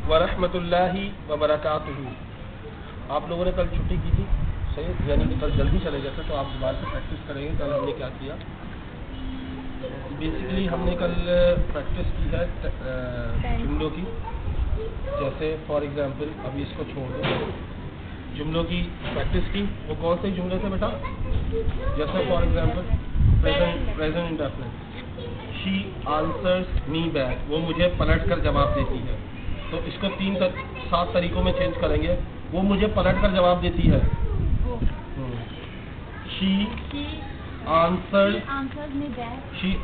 व रहमतुल्लाहि व बरकातुहू। आप लोगों ने कल छुट्टी की थी, सही, यानी कि कल जल्दी चले गए थे, तो आप दोबारा से प्रैक्टिस करेंगे। कल हमने क्या किया, बेसिकली हमने कल प्रैक्टिस की है जुमलों की। जैसे फॉर एग्जांपल, अभी इसको छोड़ दो, जुमलों की प्रैक्टिस की। वो कौन से जुमले थे बेटा? जैसे for example present indefinite, she answers me back, वो मुझे पलट कर जवाब देती है। तो इसको 7 तरीकों में चेंज करेंगे। वो मुझे पलट कर जवाब देती है। शी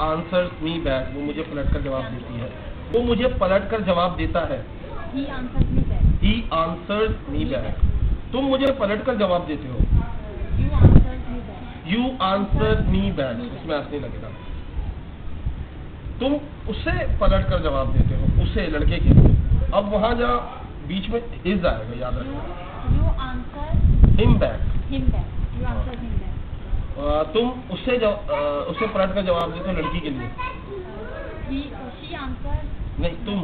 आंसर्स मी बैक, वो मुझे पलट कर जवाब देती है। वो मुझे पलट कर जवाब देता है। ही आंसर्स मी बैक। तुम मुझे पलट कर जवाब देते हो। यू आंसर मी बैक, इसमें नहीं लगेगा। तुम उसे पलट कर जवाब देते हो, उसे, लड़के के लिए। अब वहां जा बीच में इज आएगा, याद रखना। You answer him back. You answer him back. तुम उसे पलट कर जवाब देते हो, लड़की के लिए। शी आंसर नहीं, तुम।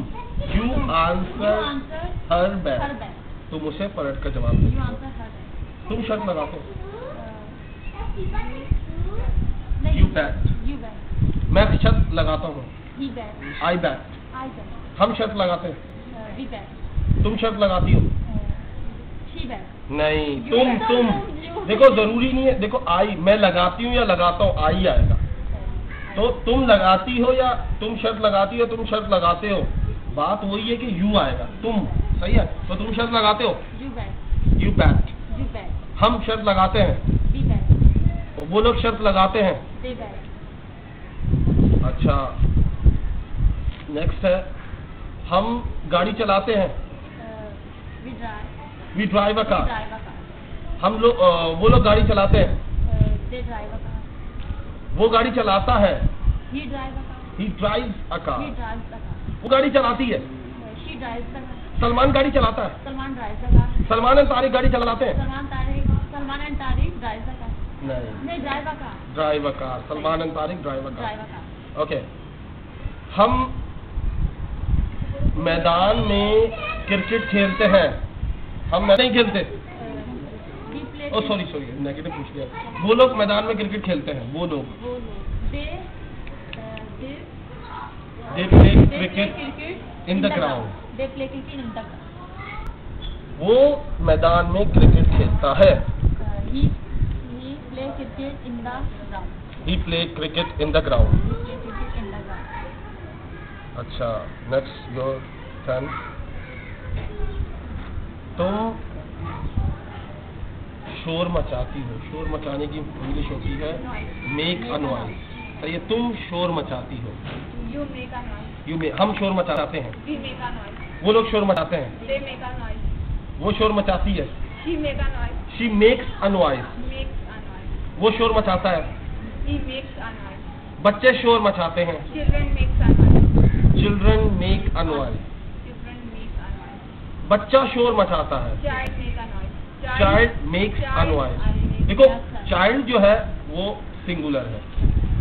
यू आंसर हर बैक, तुम उसे पलट कर जवाब देते हो। तुम शर्त लगाते हो। You back. मैं शर्त लगाता हूँ। आई बैक। हम शर्त लगाते हैं। तुम शर्त लगाती हो। नहीं, तुम देखो, जरूरी नहीं है। देखो, आई, मैं लगाती हूँ या लगाता हूँ, आई आएगा। तो तुम लगाती हो या तुम शर्त लगाती हो, तुम शर्त लगाते हो, बात वही है कि यू आएगा, तुम। सही है, तो तुम शर्त लगाते हो। You back. हम शर्त लगाते हैं। वो लोग शर्त लगाते हैं। अच्छा, नेक्स्ट है, हम गाड़ी चलाते हैं। We drive a car. हम लोग, वो लोग गाड़ी चलाते हैं। वो गाड़ी चलाता है। ही ड्राइव्स अ कार। वो गाड़ी चलाती है। सलमान गाड़ी चलाता है। सलमान एंड तारिक गाड़ी चलाते हैं। नहीं, drive a car. Salman and Tariq drive a car. Okay, हम मैदान में क्रिकेट खेलते हैं। हम नहीं खेलते। ओ सॉरी, नेगेटिव पूछ लिया। वो लोग मैदान में क्रिकेट खेलते हैं। वो लोग they play cricket in the ground. वो मैदान में क्रिकेट खेलता है। He play cricket in the ground. अच्छा, नेक्स्ट योर टर्न। तुम शोर मचाती हो। शोर मचाने की इंग्लिश होती है मेक अ नॉइज। सही है, तुम शोर मचाती हो। हम शोर मचाते हैं। वो लोग शोर मचाते हैं। वो शोर मचाती है। She makes a noise. वो शोर मचाता है। बच्चे शोर मचाते हैं। Children make a noise. बच्चा शोर मचाता है। Child makes a noise. देखो, चाइल्ड जो है वो सिंगुलर है,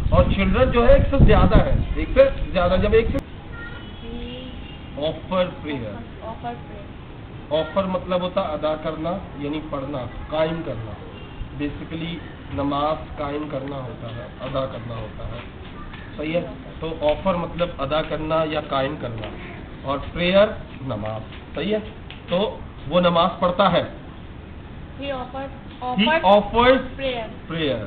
और चिल्ड्रन जो है एक से ज्यादा है। एक से ज्यादा, जब एक से। Offer prayer. ऑफर मतलब होता अदा करना, यानी पढ़ना, कायम करना। बेसिकली नमाज कायम करना होता है, अदा करना होता है। सही है, तो ऑफर मतलब अदा करना या कायम करना, और प्रेयर नमाज। सही है, तो वो नमाज पढ़ता है। He offers prayer।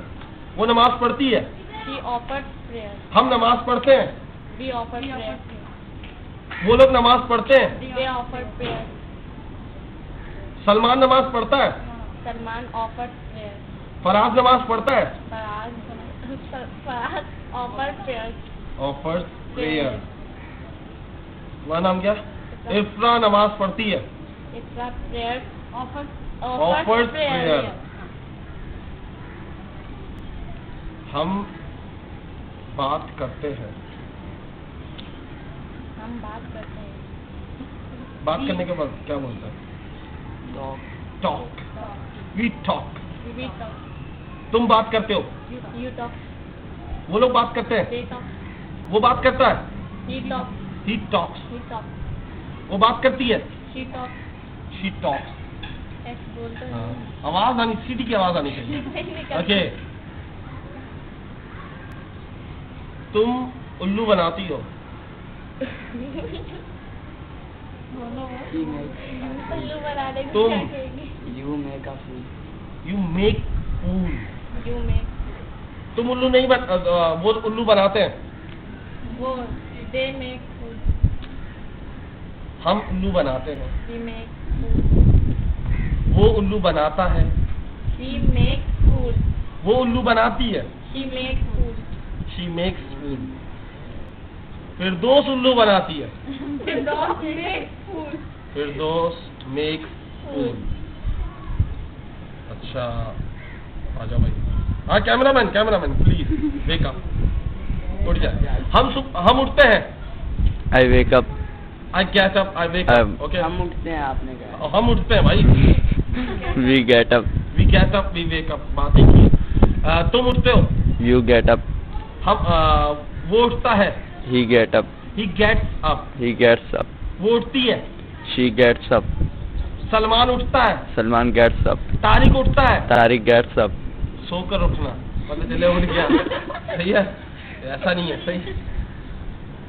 वो नमाज पढ़ती है। He offers prayer। हम नमाज पढ़ते हैं। We offer prayer। वो लोग नमाज पढ़ते हैं। They offer prayer। सलमान नमाज पढ़ता है। Salman offers prayer। फराज नमाज पढ़ता है। Faraz offers prayer। वह नाम क्या? इफ्रा नमाज पढ़ती है। इफ्रा prayer offers prayer। हम बात करते हैं। बात करने के बाद क्या बोलता है? टॉक। We talk. तुम बात करते हो। You talk। वो लोग बात करते हैं। They talk। वो बात करता है। He talks। He talks। वो बात करती है। She talks. She talks. ऐसे बोलते हैं। हाँ, आवाज आनी, सीटी की आवाज आनी चाहिए। नहीं निकलती। ओके, तुम उल्लू बनाती हो। बोलो। He makes उल्लू बनाने को तुम। क्या कहेंगे? you make a fool. You make fool. You make. तुम उल्लू नहीं वो उल्लू बनाते हैं। वो they make food. हम उल्लू बनाते हैं। We make food. वो उल्लू बनाता है। She makes food. वो उल्लू बनाती है। She makes food. She makes fool. Firdaus उल्लू बनाती है। Dog makes food. Firdaus makes fool. अच्छा, आजा भाई। हाँ, कैमरामैन प्लीज वेक अप। उठ जा। हम उठते हैं। I wake up. I get up, I wake up. Okay, हम उठते हैं, आपने कहा। हम उठते हैं भाई। We get up. We get up, we wake up, बात ही की। तुम उठते हो। You get up. हम वो उठता है। He get up. He gets up. He gets up. वो उठती है। She gets up. सलमान उठता है। Salman gets up. तारिक उठता है। Tariq gets up. सोकर उठना, पता चले उठ गया। सही है, ऐसा नहीं है। सही,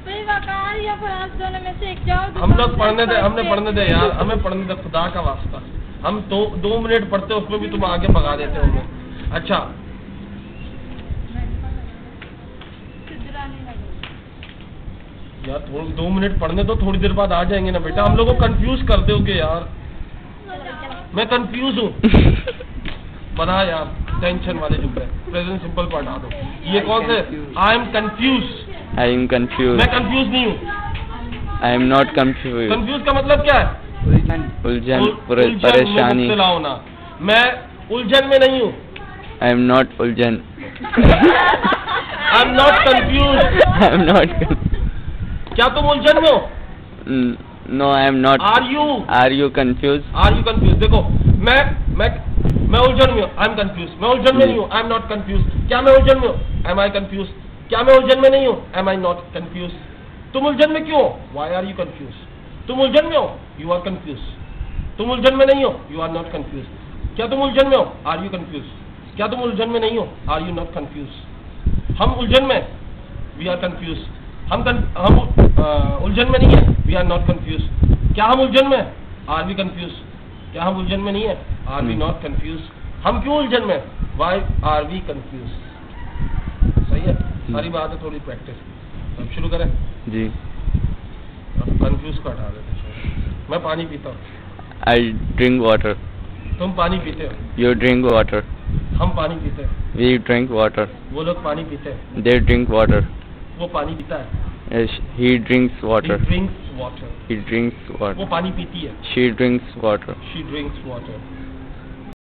भाई वकार या फिर आप दोनों में से एक जाओ। हम लोग पढ़ने दे, हमें पढ़ने दे यार, हमें पढ़ने दे, खुदा का वास्ता। हम 2 मिनट पढ़ते उसमें भी तुम आगे भगा देते हो हमें। अच्छा, यार 2 मिनट पढ़ने दो, थोड़ी देर बाद आ जाएंगे ना बेटा। हम लोग को कंफ्यूज कर दोगे यार। मैं कंफ्यूज हूँ। बना यार, टेंशन वाले जुमले, प्रेजेंट सिंपल पर हटा दो। ये कौन से? आई am confuse. I am confused. मैं कंफ्यूज नहीं हूँ। I am not confused. Confuse का मतलब क्या है? उलझन, उलझन में परेशानी। मुब्तला होना। मैं उलझन में नहीं हूँ। I am not उलझन. आई am not confuse. I am not. क्या तुम उलझन में हो? No, I am not. Are you confused? Are you confuse? देखो, मैं उलझन में हूँ। I am confuse. मैं उलझन में नहीं हूँ। I am not confuse. क्या मैं उलझन में हूँ? Am I confuse? क्या मैं उलझन में नहीं हूँ? Am I not confuse? तुम उलझन में क्यों हो? Why are you confuse? तुम उलझन में हो? You are confuse. तुम उलझन में नहीं हो? You are not confuse. क्या तुम उलझन में हो? Are you confuse? क्या तुम उलझन में नहीं हो? Are you not confuse? हम उलझन में, वी आर कंफ्यूज। हम उलझन में नहीं है, वी आर नॉट कंफ्यूज। क्या हम उलझन में? Are we confuse? क्या हम उलझन में नहीं है? Are we not confuse? हम क्यों उलझन में? Why are we confuse? सही है, सारी बात है, थोड़ी प्रैक्टिस। अब शुरू करें। जी। अब कंफ्यूज को हटा देते हैं। मैं पानी पीता हूँ। I drink water. तुम पानी पीते हो। You drink water. हम पानी पीते हैं। We drink water. वो लोग पानी पीते हैं। They drink water. वो पानी पीता है। Yes, he drinks water. He drinks water. He drinks वो water. पानी पीती है। She drinks water. She drinks water.